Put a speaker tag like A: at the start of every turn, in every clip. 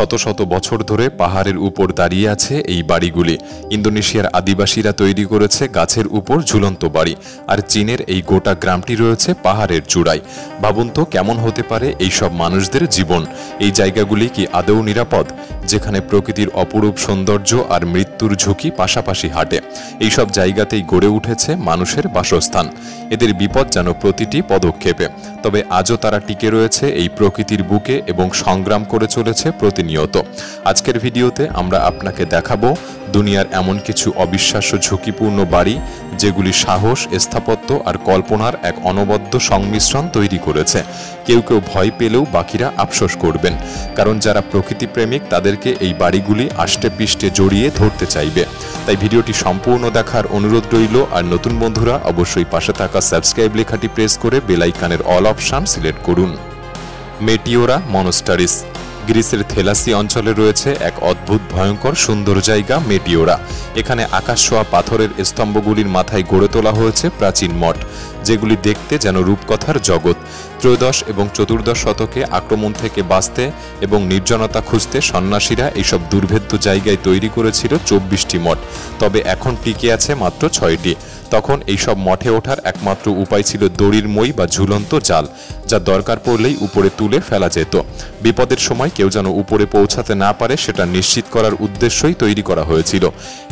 A: শত শত বছর ধরে পাহাড়ের উপর দাঁড়িয়ে আছে এই বাড়িগুলি। ইন্দোনেশিয়ার আদিবাসীরা তৈরি করেছে গাছের উপর ঝুলন্ত বাড়ি, আর চীনের এই গোটা গ্রামটি রয়েছে পাহাড়ের চূড়ায়। ভাবুন তো কেমন হতে পারে এই সব মানুষদের জীবন। এই জায়গাগুলি কি আদৌ নিরাপদ, যেখানে প্রকৃতির অপরূপ সৌন্দর্য আর মৃত্যুর ঝুঁকি পাশাপাশি হাঁটে? এই সব জায়গাতেই গড়ে উঠেছে মানুষের বাসস্থান। এদের বিপদ যেন প্রতিটি পদক্ষেপে। তবে আজও তারা টিকে রয়েছে এই প্রকৃতির বুকে এবং সংগ্রাম করে চলেছে প্রতিনিয়ত। আজকের ভিডিওতে আমরা আপনাকে দেখাবো দুনিয়ার এমন কিছু অবিশ্বাস্য ঝুঁকিপূর্ণ বাড়ি, যেগুলি সাহস, স্থাপত্য আর কল্পনার এক অনবদ্য সংমিশ্রণ তৈরি করেছে। কেউ কেউ ভয় পেলেও বাকিরা আফসোস করবেন, কারণ যারা প্রকৃতিপ্রেমিক তাদেরকে এই বাড়িগুলি আষ্টে পিষ্টে জড়িয়ে ধরতে চাইবে। তাই ভিডিওটি সম্পূর্ণ দেখার অনুরোধ রইল। আর নতুন বন্ধুরা অবশ্যই পাশে থাকা সাবস্ক্রাইব লেখাটি প্রেস করে বেল আইকনের অল অপশন সিলেক্ট করুন। মেটিওরা মনস্টারিস। গ্রিসের থেলাসি অঞ্চলে রয়েছে এক অদ্ভুত ভয়ঙ্কর সুন্দর জায়গা মেটিওরা। এখানে আকাশ ছোঁয়া পাথরের স্তম্ভগুলির মাথায় গড়ে তোলা হয়েছে প্রাচীন মঠ, যেগুলি দেখতে যেন রূপকথার জগৎ। ত্রয়োদশ এবং চতুর্দশ শতকে আক্রমণ থেকে বাঁচতে এবং নির্জনতা খুঁজতে সন্ন্যাসীরা এইসব দুর্ভেদ্য জায়গায় তৈরি করেছিল 24টি মঠ, তবে এখন টিকে আছে মাত্র 6টি। তখন এইসব মঠে ওঠার একমাত্র উপায় ছিল দড়ির মই বা ঝুলন্ত জাল, যা দরকার পড়লেই উপরে তুলে ফেলা যেত। বিপদের সময় কেউ যেন উপরে পৌঁছাতে না পারে সেটা নিশ্চিত করার উদ্দেশ্যই তৈরি করা হয়েছিল।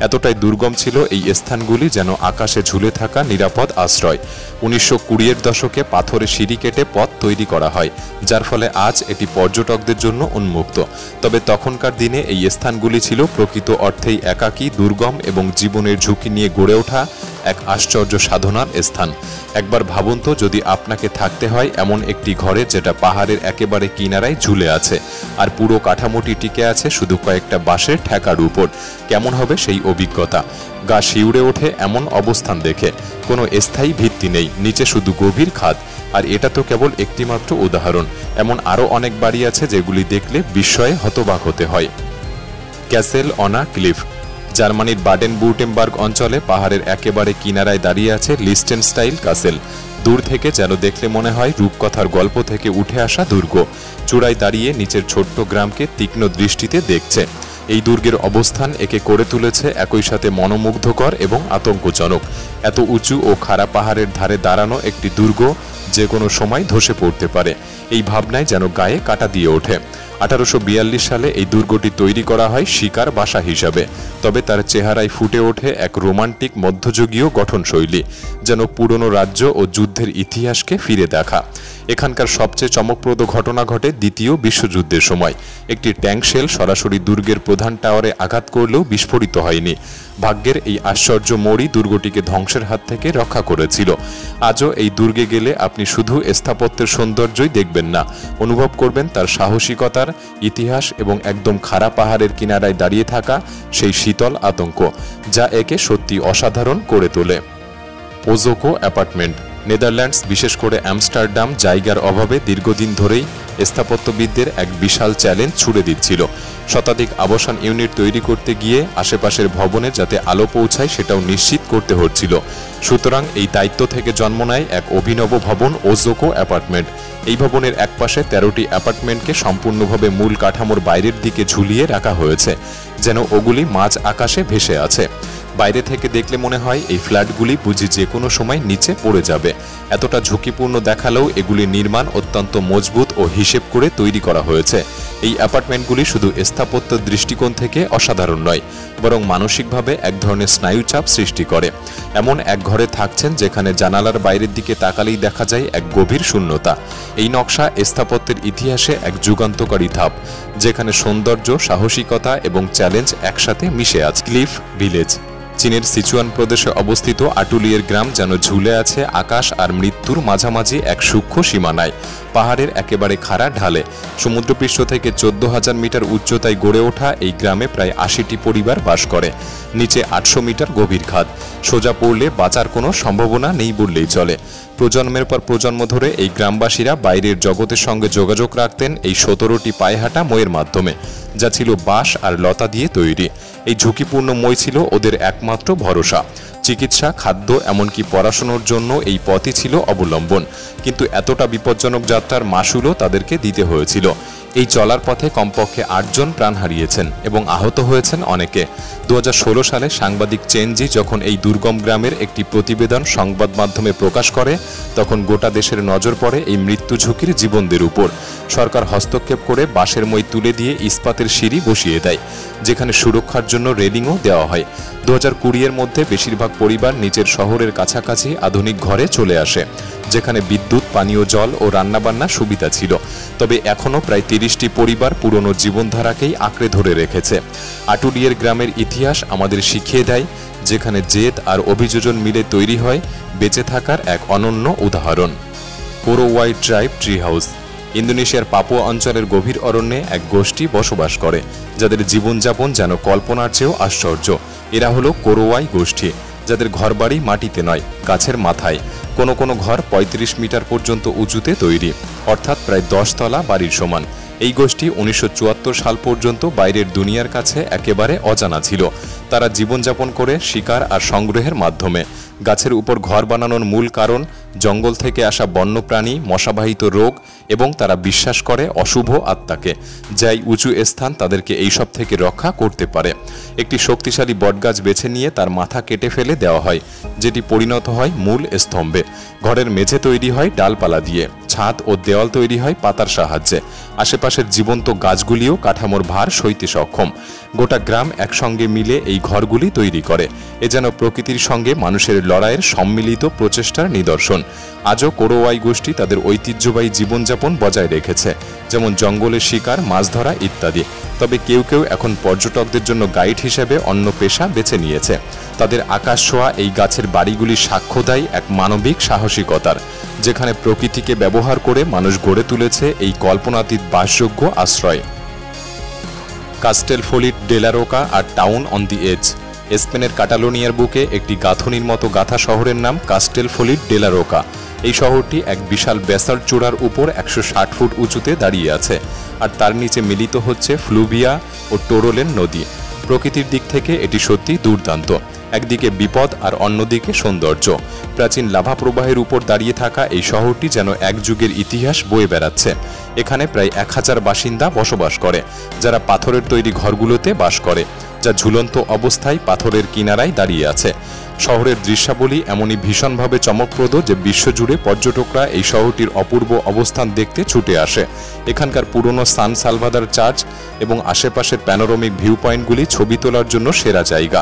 A: এতটাই দুর্গম ছিল এই স্থানগুলি যেন আকাশে ঝুলে থাকা নিরাপদ আশ্রয়। 1920-এর দশকে পাথরে সিঁড়ি কেটে পথ তৈরি করা হয়, যার ফলে আজ এটি পর্যটকদের জন্য উন্মুক্ত। তবে তখনকার দিনে এই স্থানগুলি ছিল প্রকৃত অর্থেই একাকী, দুর্গম এবং জীবনের ঝুঁকি নিয়ে গড়ে ওঠা এক আশ্চর্য সাধনার স্থান। একবার ভাবুন তো, যদি আপনাকে থাকতে হয় এমন একটি ঘরে যেটা পাহাড়ের একেবারে কিনারায় ঝুলে আছে, আর পুরো কাঠামোটি টিকে আছে শুধু কয়েকটা বাঁশের ঠেকার উপর, কেমন হবে সেই অভিজ্ঞতা? গা শিউরে ওঠে এমন অবস্থান দেখে। কোনো স্থায়ী ভিত্তি নেই, নিচে শুধু গভীর খাদ। আর এটা তো কেবল একটিমাত্র উদাহরণ। এমন আরও অনেক বাড়ি আছে যেগুলি দেখলে বিস্ময়ে হতবাক হতে হয়। Castle on a cliff. জার্মানির বাডেন-বুর্টেমবার্গ অঞ্চলে পাহাড়ের একেবারে কিনারায় দাঁড়িয়ে আছে লিস্টেনস্টাইন ক্যাসেল। দূর থেকে যেন দেখলে মনে হয় রূপকথার গল্প থেকে উঠে আসা দুর্গ। চূড়ায় দাঁড়িয়ে নিচের ছোট্ট গ্রামকে তীক্ষ্ণ দৃষ্টিতে দেখছে। এই দুর্গের অবস্থান একে করে তুলেছে একই সাথে মনোমুগ্ধকর এবং আতঙ্কজনক। এত উঁচু ও খাড়া পাহাড়ের ধারে দাঁড়ানো একটি দুর্গ যে কোনো সময় ধসে পড়তে পারে, এই ভাবনায় যেন গায়ে কাঁটা দিয়ে ওঠে। 1842 সালে এই দুর্গটি তৈরি করা হয় শিকার বাসা হিসাবে। তবে তার চেহারায় ফুটে ওঠে এক রোমান্টিক মধ্যযুগীয় গঠনশৈলী, যেন পুরনো রাজ্য ও যুদ্ধের ইতিহাসকে ফিরে দেখা। এখানকার সবচেয়ে চমকপ্রদ ঘটনা ঘটে দ্বিতীয় বিশ্বযুদ্ধের সময়। একটি ট্যাঙ্ক শেল সরাসরি দুর্গের প্রধান টাওয়ারে আঘাত করলেও বিস্ফোরিত হয়নি। ভাগ্যের এই আশ্চর্য মোড়ই দুর্গটিকে ধ্বংসের হাত থেকে রক্ষা করেছিল। আজও এই দুর্গে গেলে আপনি শুধু স্থাপত্যের সৌন্দর্যই দেখবেন না, অনুভব করবেন তার সাহসিকতার ইতিহাস এবং একদম খাড়া পাহাড়ের কিনারায় দাঁড়িয়ে থাকা সেই শীতল আতঙ্ক, যা একে সত্যি অসাধারণ করে তোলে। ওজোকো অ্যাপার্টমেন্ট। নেদারল্যান্ডস, বিশেষ করে আমস্টারডাম, জায়গার অভাবে দীর্ঘদিন ধরেই স্থাপত্যবিদদের এক বিশাল চ্যালেঞ্জ ছুড়ে দিচ্ছিল। শতাধিক আবাসন ইউনিট তৈরি করতে গিয়ে আশেপাশের ভবনে যাতে আলো পৌঁছায় সেটাও নিশ্চিত করতে হচ্ছিল। সুতরাং এই দায়িত্ব থেকে জন্ম নেয় এক অভিনব ভবন, ওজোকো অ্যাপার্টমেন্ট। এই ভবনের একপাশে 13টি অ্যাপার্টমেন্টকে সম্পূর্ণভাবে মূল কাঠামোর বাইরের দিকে ঝুলিয়ে রাখা হয়েছে, যেন ওগুলি মাঝ আকাশে ভেসে আছে। বাইরে থেকে দেখলে মনে হয় এই ফ্ল্যাটগুলি বুঝি যে কোনো সময় নিচে পড়ে যাবে। এতটা ঝুঁকিপূর্ণ দেখালেও এগুলির নির্মাণ অত্যন্ত মজবুত ও হিসেব করে তৈরি করা হয়েছে। এই অ্যাপার্টমেন্টগুলি শুধু স্থাপত্য দৃষ্টিকোণ থেকে অসাধারণ নয়, বরং মানসিকভাবে এক ধরনের স্নায়ুচাপ সৃষ্টি করে। এমন এক ঘরে থাকছেন যেখানে জানালার বাইরের দিকে তাকালেই দেখা যায় এক গভীর শূন্যতা। এই নকশা স্থাপত্যের ইতিহাসে এক যুগান্তকারী ধাপ, যেখানে সৌন্দর্য, সাহসিকতা এবং চ্যালেঞ্জ একসাথে মিশে আছে। Cliff village. চীনের সিচুয়ান প্রদেশে অবস্থিত আটুলিয়ের গ্রাম যেন ঝুলে আছে আকাশ আর মৃত্যুর মাঝামাঝি এক সূক্ষ্ম সীমানায়। পাহাড়ের একেবারে খাড়া ঢালে সমুদ্রপৃষ্ঠ থেকে 14,000 মিটার উচ্চতায় গড়ে ওঠা এই গ্রামে প্রায় 80টি পরিবার বাস করে। নিচে 800 মিটার গভীর খাদ। সোজা পড়লে বাঁচার কোনো সম্ভাবনা নেই বললেই চলে। প্রজন্মের পর প্রজন্ম ধরে এই গ্রামবাসীরা বাইরের জগতের সঙ্গে যোগাযোগ রাখতেন এই 17টি পায়ে হাঁটা মইয়ের মাধ্যমে, যা ছিল বাঁশ আর লতা দিয়ে তৈরি। এই ঝুঁকিপূর্ণ মই ছিল ওদের একমাত্র ভরসা। চিকিৎসা, খাদ্য, এমনকি পড়াশোনার জন্য এই পথই ছিল অবলম্বন। কিন্তু এতটা বিপজ্জনক যাত্রার মাশুলও তাদেরকে দিতে হয়েছিল। এই চলার পথে কমপক্ষে 8 জন প্রাণ হারিয়েছেন এবং আহত হয়েছেন অনেকে। 2016 সালে সাংবাদিক চেনজি যখন এই দুর্গম গ্রামের একটি প্রতিবেদন সংবাদ মাধ্যমে প্রকাশ করে, তখন গোটা দেশের নজর পড়ে এই মৃত্যু ঝুঁকির জীবনদের উপর। সরকার হস্তক্ষেপ করে বাঁশের মই তুলে দিয়ে ইস্পাতের সিঁড়ি বসিয়ে দেয়, যেখানে সুরক্ষার জন্য রেলিংও দেওয়া হয়। 2020-এর মধ্যে বেশিরভাগ পরিবার নিচের শহরের কাছাকাছি আধুনিক ঘরে চলে আসে, যেখানে বিদ্যুৎ, পানীয় জল ও রান্নাবান্নার সুবিধা ছিল। তবে এখনও প্রায় 30টি পরিবার পুরনো জীবনধারাকেই আঁকড়ে ধরে রেখেছে। আটুলিয়ার গ্রামের ইতিহাস আমাদের শিখিয়ে দেয়, যেখানে জেদ আর অভিযোজন মিলে তৈরি হয় বেঁচে থাকার এক অনন্য উদাহরণ। কোরোওয়াই ট্রাইব ট্রি হাউস। ইন্দোনেশিয়ার পাপুয়া অঞ্চলের গভীর অরণ্যে এক গোষ্ঠী বসবাস করে, যাদের জীবনযাপন যেন কল্পনার চেয়েও আশ্চর্য। এরা হলো কোরোওয়াই গোষ্ঠী, যাদের ঘরবাড়ি মাটিতে নয়, গাছের মাথায়। কোনো কোনো ঘর 35 মিটার পর্যন্ত উঁচুতে তৈরি, অর্থাৎ প্রায় 10 তলা বাড়ির সমান। এই গোষ্ঠী 1974 সাল পর্যন্ত বাইরের দুনিয়ার কাছে একেবারে অজানা ছিল। তারা জীবনযাপন করে শিকার আর সংগ্রহের মাধ্যমে। গাছের উপর ঘর বানানোর মূল কারণ জঙ্গল থেকে আসা বন্যপ্রাণী, মশাবাহিত রোগ এবং তারা বিশ্বাস করে অশুভ আত্মাকে, যাই উঁচু স্থান তাদেরকে এইসব থেকে রক্ষা করতে পারে। একটি শক্তিশালী বটগাছ বেছে নিয়ে তার মাথা কেটে ফেলে দেওয়া হয়, যেটি পরিণত হয় মূল স্তম্ভে। ঘরের মেঝে তৈরি হয় ডালপালা দিয়ে, ছাদ ও দেওয়াল তৈরি হয় পাতার সাহায্যে। আশেপাশের জীবন্ত গাছগুলিও কাঠামোর ভার সইতে সক্ষম। গোটা গ্রাম একসঙ্গে মিলে এই ঘরগুলি তৈরি করে। এ যেন প্রকৃতির সঙ্গে মানুষের লড়াইয়ের সম্মিলিত প্রচেষ্টার নিদর্শন। আজও কোরোওয়াই গোষ্ঠী তাদের ঐতিহ্যবাহী জীবনযাপন বজায় রেখেছে, যেমন জঙ্গলের শিকার, মাছ ধরা ইত্যাদি। তবে কেউ কেউ এখন পর্যটকদের জন্য গাইড হিসেবে অন্য পেশা বেছে নিয়েছে। তাদের আকাশ ছোঁয়া এই গাছের বাড়িগুলি সাক্ষ্য দেয় এক মানবিক সাহসিকতার, যেখানে প্রকৃতিকে ব্যবহার করে মানুষ গড়ে তুলেছে এই কল্পনাতীত বাসযোগ্য আশ্রয়। কাস্টেলফোলিট ডে লা রোকা আর টাউন অন দি এজ। স্পেনের কাটালোনিয়ার বুকে একটি গাঁথনির মতো গাঁথা শহরের নাম কাস্টেলফোলিট ডে লা রোকা। এই শহরটি এক বিশাল ব্যাসাল্ট চূড়ার উপর 160 ফুট উঁচুতে দাঁড়িয়ে আছে, আর তার নিচে মিলিত হচ্ছে ফ্লুভিয়া ও টোরোলেন নদী। প্রকৃতির দিক থেকে এটি সত্যি দুর্দান্ত। একদিকে বিপদ আর অন্যদিকে সৌন্দর্য। প্রাচীন লাভা প্রবাহের উপর দাঁড়িয়ে থাকা এই শহরটি যেন এক যুগের ইতিহাস বয়ে বেড়াচ্ছে। এখানে প্রায় 1000 বাসিন্দা বসবাস করে, যারা পাথরের তৈরি ঘরগুলোতে বাস করে, যা ঝুলন্ত অবস্থায় পাথরের কিনারায় দাঁড়িয়ে আছে। শহরের দৃশ্যাবলী এমনই ভীষণভাবে চমকপ্রদ যে বিশ্বজুড়ে পর্যটকরা এই শহরটির অপূর্ব অবস্থান দেখতে ছুটে আসে। এখানকার পুরনো সান সালভাদার চার্চ এবং আশেপাশের প্যানোরামিক ভিউ পয়েন্টগুলি ছবি তোলার জন্য সেরা জায়গা।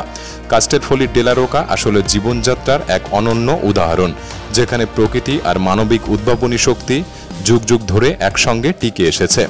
A: কাস্টেলফোলিট ডে লা রোকা আসলে জীবনযাত্রার এক অনন্য উদাহরণ, যেখানে প্রকৃতি আর মানবিক উদ্ভাবনী শক্তি যুগ যুগ ধরে একসঙ্গে টিকে এসেছে।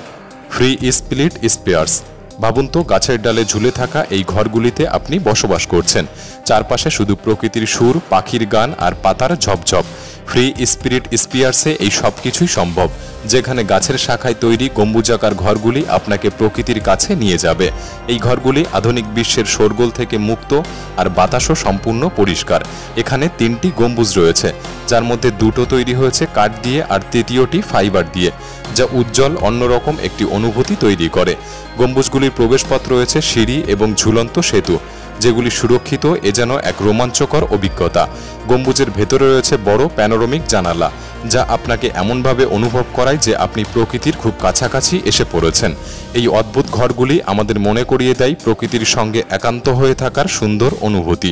A: Free spirit spares. ভাবুন তো, গাছের ডালে ঝুলে থাকা এই ঘরগুলিতে আপনি বসবাস করছেন। চারপাশে শুধু প্রকৃতির সুর, পাখির গান আর পাতার ঝপঝপ। ফ্রি স্পিরিট স্পিয়ার্সে এই সব কিছুই সম্ভব, যেখানে গাছের শাখায় তৈরি গম্বুজাকার ঘরগুলি আপনাকে প্রকৃতির কাছে নিয়ে যাবে। এই ঘরগুলি আধুনিক বিশ্বের শোরগোল থেকে মুক্ত, আর বাতাসও সম্পূর্ণ পরিষ্কার। এখানে 3টি গম্বুজ রয়েছে, যার মধ্যে 2টো তৈরি হয়েছে কাঠ দিয়ে আর তৃতীয়টি ফাইবার দিয়ে, যা উজ্জ্বল অন্যরকম একটি অনুভূতি তৈরি করে। গম্বুজগুলির প্রবেশপথ রয়েছে সিঁড়ি এবং ঝুলন্ত সেতু, যেগুলি সুরক্ষিত। এ যেন এক রোমাঞ্চকর অভিজ্ঞতা। গম্বুজের ভেতরে রয়েছে বড় প্যানোরামিক জানালা, যা আপনাকে এমনভাবে অনুভব করায় যে আপনি প্রকৃতির খুব কাছাকাছি এসে পড়েছেন। এই অদ্ভুত ঘরগুলি আমাদের মনে করিয়ে দেয় প্রকৃতির সঙ্গে একান্ত হয়ে থাকার সুন্দর অনুভূতি।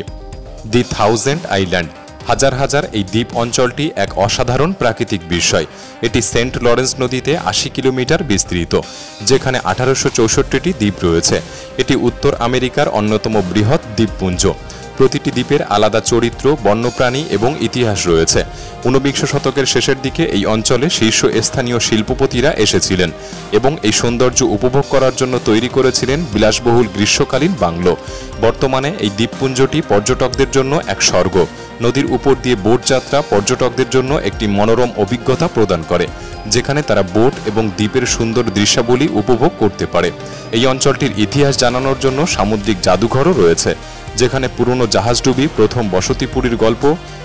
A: দি 1000 আইল্যান্ড। হাজার হাজার এই দ্বীপ অঞ্চলটি এক অসাধারণ প্রাকৃতিক বিষয়। এটি সেন্ট লরেন্স নদীতে 80 কিলোমিটার বিস্তৃত, যেখানে 1864টি দ্বীপ রয়েছে। এটি উত্তর আমেরিকার অন্যতম বৃহৎ দ্বীপপুঞ্জ। প্রতিটি দ্বীপের আলাদা চরিত্র, বন্যপ্রাণী এবং ইতিহাস রয়েছে। 19 শতকের শেষের দিকে এই অঞ্চলে শীর্ষস্থানীয় শিল্পপতিরা এসেছিলেন এবং এই সৌন্দর্য উপভোগ করার জন্য তৈরি করেছিলেন বিলাসবহুল গ্রীষ্মকালীন বাংলো। বর্তমানে এই দ্বীপপুঞ্জটি পর্যটকদের জন্য এক স্বর্গ। নদীর উপর দিয়ে বোট যাত্রা পর্যটকদের জন্য একটি মনোরম অভিজ্ঞতা প্রদান করে, যেখানে তারা বোট এবং দ্বীপের সুন্দর দৃশ্যাবলী উপভোগ করতে পারে। এই অঞ্চলটির ইতিহাস জানানোর জন্য সামুদ্রিক জাদুঘরও রয়েছে, যেখানে পুরনো জাহাজডুবি, প্রথম বসতিপুরীর গল্প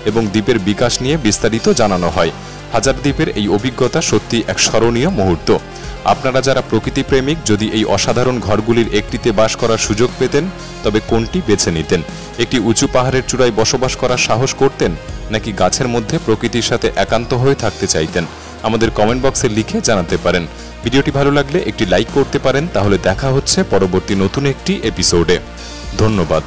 A: এবং দ্বীপের বিকাশ নিয়ে বিস্তারিত জানানো হয়। হাজার দ্বীপের এই অভিজ্ঞতা সত্যি এক স্মরণীয় মুহূর্ত। আপনারা যারা প্রকৃতি প্রেমিক যদি এই অসাধারণ ঘরগুলির একটিতে বাস করার সুযোগ পেতেন তবে কোনটি বেছে নিতেন? একটি উঁচু পাহাড়ের চূড়ায় বসবাস করার সাহস করতেন, নাকি গাছের মধ্যে প্রকৃতির সাথে একান্ত হয়ে থাকতে চাইতেন? আমাদের কমেন্ট বক্সে লিখে জানাতে পারেন। ভিডিওটি ভালো লাগলে একটি লাইক করতে পারেন। তাহলে দেখা হচ্ছে পরবর্তী নতুন একটি এপিসোডে। ধন্যবাদ।